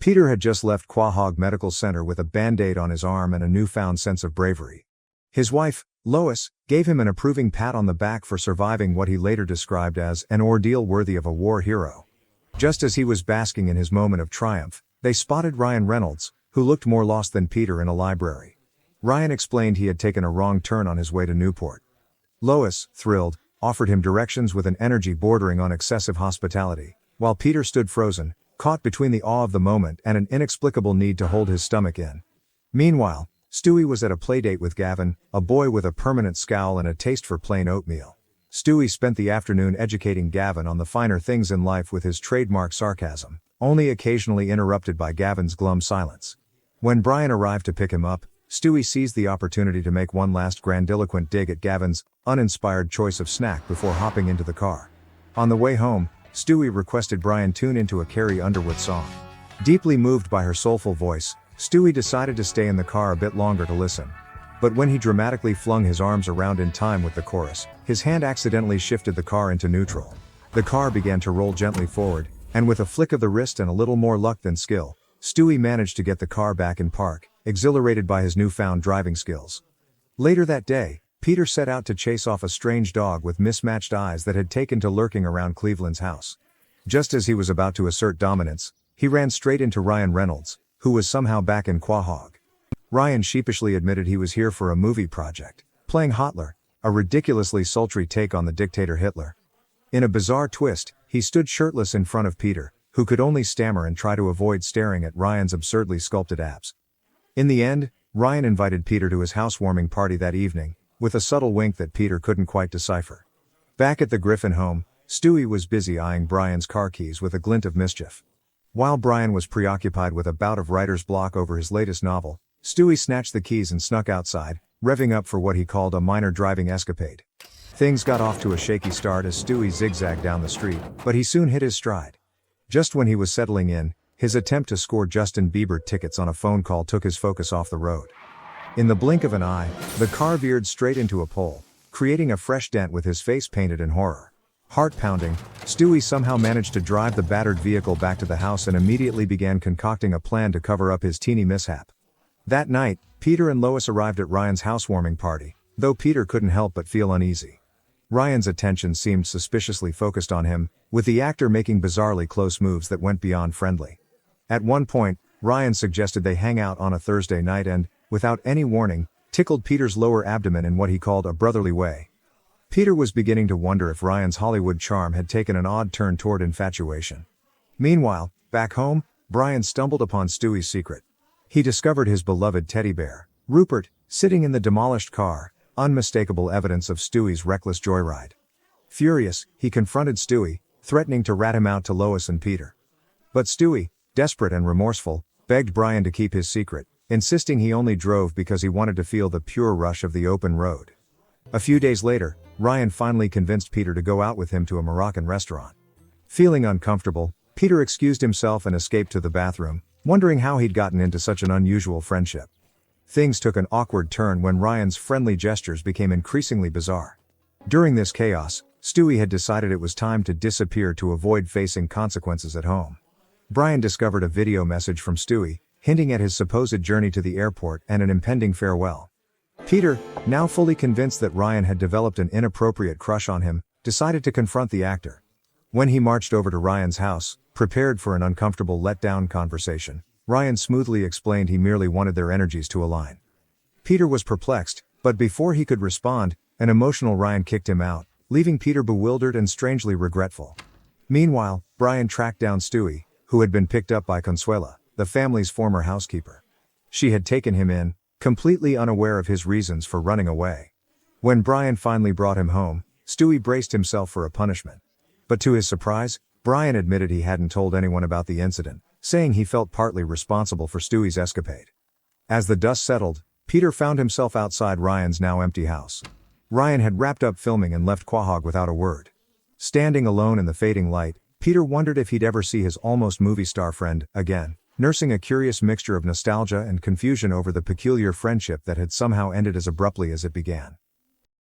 Peter had just left Quahog Medical Center with a band-aid on his arm and a newfound sense of bravery. His wife, Lois, gave him an approving pat on the back for surviving what he later described as an ordeal worthy of a war hero. Just as he was basking in his moment of triumph, they spotted Ryan Reynolds, who looked more lost than Peter in a library. Ryan explained he had taken a wrong turn on his way to Newport. Lois, thrilled, offered him directions with an energy bordering on excessive hospitality, while Peter stood frozen, caught between the awe of the moment and an inexplicable need to hold his stomach in. Meanwhile, Stewie was at a playdate with Gavin, a boy with a permanent scowl and a taste for plain oatmeal. Stewie spent the afternoon educating Gavin on the finer things in life with his trademark sarcasm, only occasionally interrupted by Gavin's glum silence. When Brian arrived to pick him up, Stewie seized the opportunity to make one last grandiloquent dig at Gavin's uninspired choice of snack before hopping into the car. On the way home, Stewie requested Brian tune into a Carrie Underwood song. Deeply moved by her soulful voice, Stewie decided to stay in the car a bit longer to listen. But when he dramatically flung his arms around in time with the chorus, his hand accidentally shifted the car into neutral. The car began to roll gently forward, and with a flick of the wrist and a little more luck than skill, Stewie managed to get the car back in park, exhilarated by his newfound driving skills. Later that day, Peter set out to chase off a strange dog with mismatched eyes that had taken to lurking around Cleveland's house. Just as he was about to assert dominance, he ran straight into Ryan Reynolds, who was somehow back in Quahog. Ryan sheepishly admitted he was here for a movie project, playing Hotler, a ridiculously sultry take on the dictator Hitler. In a bizarre twist, he stood shirtless in front of Peter, who could only stammer and try to avoid staring at Ryan's absurdly sculpted abs. In the end, Ryan invited Peter to his housewarming party that evening, with a subtle wink that Peter couldn't quite decipher. Back at the Griffin home, Stewie was busy eyeing Brian's car keys with a glint of mischief. While Brian was preoccupied with a bout of writer's block over his latest novel, Stewie snatched the keys and snuck outside, revving up for what he called a minor driving escapade. Things got off to a shaky start as Stewie zigzagged down the street, but he soon hit his stride. Just when he was settling in, his attempt to score Justin Bieber tickets on a phone call took his focus off the road. In the blink of an eye, the car veered straight into a pole, creating a fresh dent with his face painted in horror. Heart-pounding, Stewie somehow managed to drive the battered vehicle back to the house and immediately began concocting a plan to cover up his teeny mishap. That night, Peter and Lois arrived at Ryan's housewarming party, though Peter couldn't help but feel uneasy. Ryan's attention seemed suspiciously focused on him, with the actor making bizarrely close moves that went beyond friendly. At one point, Ryan suggested they hang out on a Thursday night and, without any warning, tickled Peter's lower abdomen in what he called a brotherly way. Peter was beginning to wonder if Ryan's Hollywood charm had taken an odd turn toward infatuation. Meanwhile, back home, Brian stumbled upon Stewie's secret. He discovered his beloved teddy bear, Rupert, sitting in the demolished car, unmistakable evidence of Stewie's reckless joyride. Furious, he confronted Stewie, threatening to rat him out to Lois and Peter. But Stewie, desperate and remorseful, begged Brian to keep his secret, insisting he only drove because he wanted to feel the pure rush of the open road. A few days later, Ryan finally convinced Peter to go out with him to a Moroccan restaurant. Feeling uncomfortable, Peter excused himself and escaped to the bathroom, wondering how he'd gotten into such an unusual friendship. Things took an awkward turn when Ryan's friendly gestures became increasingly bizarre. During this chaos, Stewie had decided it was time to disappear to avoid facing consequences at home. Brian discovered a video message from Stewie, hinting at his supposed journey to the airport and an impending farewell. Peter, now fully convinced that Ryan had developed an inappropriate crush on him, decided to confront the actor. When he marched over to Ryan's house, prepared for an uncomfortable letdown conversation, Ryan smoothly explained he merely wanted their energies to align. Peter was perplexed, but before he could respond, an emotional Ryan kicked him out, leaving Peter bewildered and strangely regretful. Meanwhile, Brian tracked down Stewie, who had been picked up by Consuela, the family's former housekeeper. She had taken him in, completely unaware of his reasons for running away. When Brian finally brought him home, Stewie braced himself for a punishment. But to his surprise, Brian admitted he hadn't told anyone about the incident, saying he felt partly responsible for Stewie's escapade. As the dust settled, Peter found himself outside Ryan's now empty house. Ryan had wrapped up filming and left Quahog without a word. Standing alone in the fading light, Peter wondered if he'd ever see his almost movie star friend again, nursing a curious mixture of nostalgia and confusion over the peculiar friendship that had somehow ended as abruptly as it began.